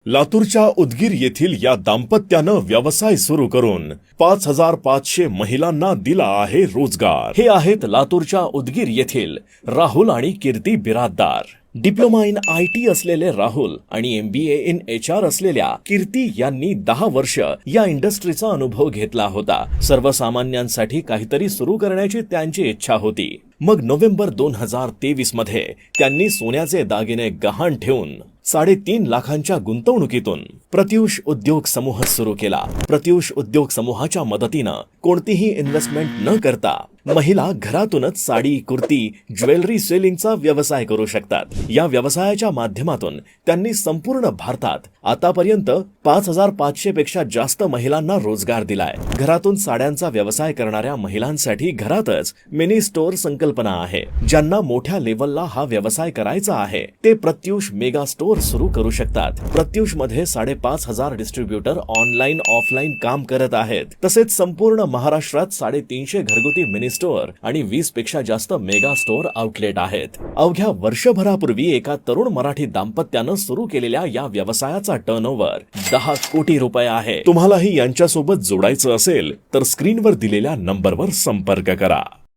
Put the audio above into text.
लातूरच्या उदगीर येथील या दाम्पत्यानं व्यवसाय सुरू करून 5,500 महिलांना दिला आहे रोजगार। हे आहेत लातूरच्या उदगीर येथील राहुल आणि कीर्ती बिराददार। डिप्लोमा इन IT असलेले राहुल आणि MBA इन HR असलेल्या कीर्ती यांनी 10 वर्ष या इंडस्ट्रीचा अनुभव घेतला होता। सर्वसामान्यांसाठी काहीतरी सुरू करण्याची त्यांची इच्छा होती। मग नोव्हेंबर 2023 मध्ये त्यांनी सोन्याचे दागिने गहाण ठेवून 3.5 लाखांच्या गुंतवणुकीतून प्रत्युष उद्योग समूह सुरू केला। प्रत्युष उद्योग समूहाच्या मदतीनं कोणतीही इन्व्हेस्टमेंट न करता महिला घरातूनच साडी, कुर्ती, ज्वेलरी सेलिंगचा व्यवसाय करू शकतात। या व्यवसायाच्या माध्यमातून त्यांनी संपूर्ण भारतात आतापर्यंत 5,500 पेक्षा जास्त महिलांना रोजगार दिलाय। घरातून साड्यांचा व्यवसाय करणाऱ्या महिलांसाठी घरातच मिनी स्टोअर संकल्पना आहे। ज्यांना मोठ्या लेवलला हा व्यवसाय करायचा आहे ते प्रत्युष मेगा स्टोअर सुरू करू शकतात। प्रत्युष मध्ये 5,500 डिस्ट्रीब्युटर ऑनलाईन ऑफलाईन काम करत आहेत। तसेच संपूर्ण महाराष्ट्रात 350 घरगुती मिनी स्टोअर आणि 20 पेक्षा जास्त मेगा स्टोअर आउटलेट आहेत। अवघ्या वर्षभरापूर्वी एका तरुण मराठी दाम्पत्यानं सुरू केलेल्या या व्यवसायाचा टर्नओव्हर 10 कोटी रुपये आहे। तुम्हालाही यांच्यासोबत जोडायचं असेल तर स्क्रीनवर दिलेल्या नंबरवर संपर्क करा।